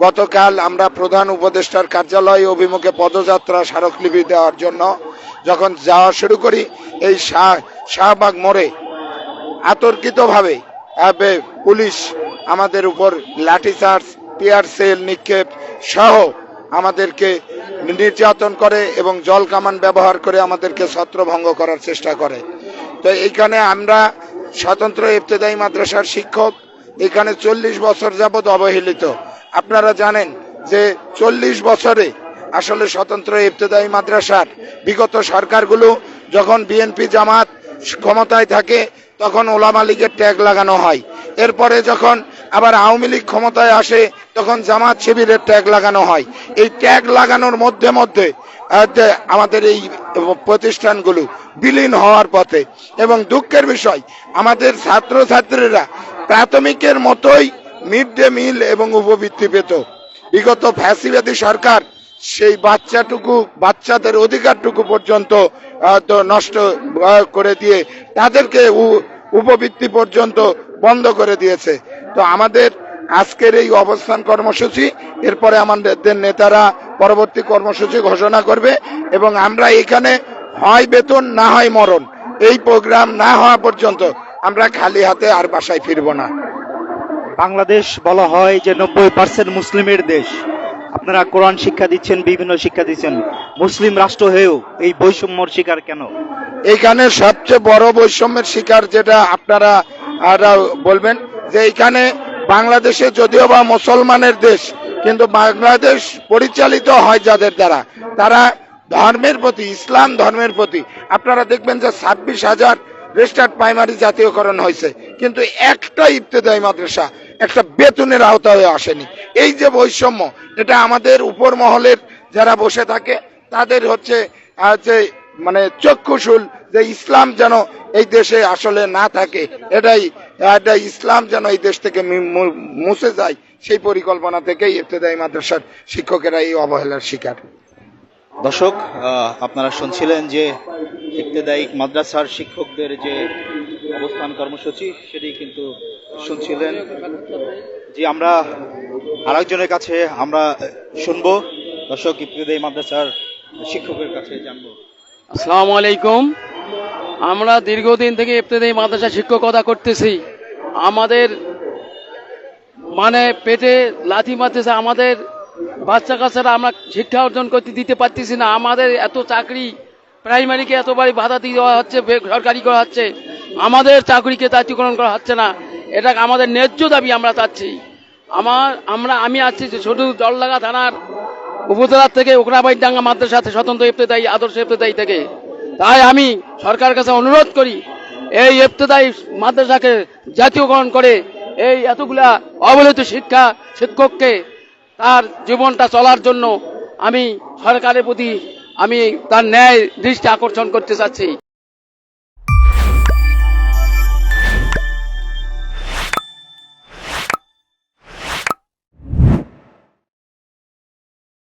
গতকাল আমরা প্রধান উপদেষ্টার কার্যালয় অভিমুখে পদযাত্রা স্মারকলিপি দেওয়ার জন্য যখন যাওয়া শুরু করি, এই শাহবাগ মোড়ে আতর্কিতভাবে পুলিশ আমাদের উপর লাঠিচার্জ, টিয়ার সেল নিক্ষেপ সহ আমাদেরকে নির্যাতন করে এবং জল কামান ব্যবহার করে আমাদেরকে ছত্রভঙ্গ করার চেষ্টা করে। তো এইখানে আমরা স্বতন্ত্র ইবতেদায়ী মাদ্রাসার শিক্ষক, এখানে 40 বছর যাবৎ অবহেলিত। আপনারা জানেন যে 40 বছরে আসলে স্বতন্ত্র ইবতেদায়ী মাদ্রাসার বিগত সরকারগুলো যখন বিএনপি জামাত ক্ষমতায় থাকে তখন ওলামা লীগের ট্যাগ লাগানো হয়, এরপরে যখন আবার আওয়ামী লীগ ক্ষমতায় আসে তখন জামাত শিবিরের ট্যাগ লাগানো হয়। এই ট্যাগ লাগানোর মধ্যে মধ্যে আমাদের এই প্রতিষ্ঠানগুলো বিলীন হওয়ার পথে। এবং দুঃখের বিষয়, আমাদের ছাত্রছাত্রীরা প্রাথমিকের মতোই মিড ডে মিল এবং উপবৃত্তি পেত। বিগত ফ্যাসিবাদী সরকার সেই বাচ্চাদের অধিকারটুকু পর্যন্ত নষ্ট করে দিয়ে তাদেরকে উপবৃত্তি পর্যন্ত বন্ধ করে দিয়েছে। তো আমাদের আজকের এই অবস্থান কর্মসূচি, এরপরে আমাদের নেতারা পরবর্তী কর্মসূচি ঘোষণা করবে এবং আমরা এখানে হয় বেতন না হয় মরণ, এই প্রোগ্রাম না হওয়া পর্যন্ত আমরা খালি হাতে আর বাসায় ফিরব না। বাংলাদেশ বলা হয় যে 90% মুসলিমের দেশ। আপনারা কোরআন শিক্ষা দিচ্ছেন, বিভিন্ন শিক্ষা দিচ্ছেন, মুসলিম রাষ্ট্র হয়েও এই বৈষম্যর শিকার কেন? এখানে সবচেয়ে বড় বৈষম্যের শিকার যেটা আপনারা বলবেন যে এখানে বাংলাদেশে যদিও বা মুসলমানের দেশ, কিন্তু বাংলাদেশ পরিচালিত হয় যাদের দ্বারা, তারা ধর্মের প্রতি, ইসলাম ধর্মের প্রতি, আপনারা দেখবেন যে 26,000 রেজিস্টার্ড প্রাইমারি জাতীয়করণ হয়েছে, কিন্তু একটা ইবতেদায়ী মাদ্রাসা একটা বেতনের আওতায় আসেনি। এই যে বৈষম্য, এটা আমাদের উপর মহলের যারা বসে থাকে তাদের হচ্ছে মানে চক্ষুশূল, যে ইসলাম যেন এই দেশে আসলে না থাকে, এটাই ইসলাম যেন এই দেশ থেকে মুছে যায়, সেই পরিকল্পনা থেকেই ইবতেদায়ী মাদ্রাসার শিক্ষকেরা এই অবহেলার শিকার। দর্শক, আপনারা শুনছিলেন যে ইবতেদায়ী মাদ্রাসার শিক্ষকদের যে অবস্থান কর্মসূচি, সেটি কিন্তু শুনছিলেন। যে আমরা আরেকজনের কাছে আমরা শুনবো, দর্শক ইবতেদায়ী মাদ্রাসার শিক্ষকের কাছে জানবো। আসসালামু আলাইকুম। আমরা দীর্ঘদিন থেকে ইবতেদায়ী মাদ্রাসা শিক্ষকতা করতেছি। আমাদের পেটে লাথি মারতেছে, আমাদের বাচ্চা কাচ্চারা আমরা শিক্ষা অর্জন করতে দিতে পারতেছি না। আমাদের এত চাকরি, প্রাইমারিকে এতবারই বাধা দিয়ে দেওয়া হচ্ছে, সরকারি করা হচ্ছে, আমাদের চাকরিকে জাতীয়করণ করা হচ্ছে না। এটা আমাদের ন্যায্য দাবি আমরা চাচ্ছি। আমি আছি শুধু জলডাঙ্গা থানার উপজেলার থেকে ওকরাবাইডাঙ্গা মাদ্রাসাতে স্বতন্ত্র ইবতেদায়ী আদর্শ ইবতেদায়ী থেকে। তাই আমি সরকারের কাছে অনুরোধ করি, এই ইবতেদায়ী মাদ্রাসাকে জাতীয়করণ করে এই এতগুলা অবহেলিত শিক্ষককে তার জীবনটা চলার জন্য আমি সরকারের প্রতি তার ন্যায় দৃষ্টি আকর্ষণ করতে চাচ্ছি।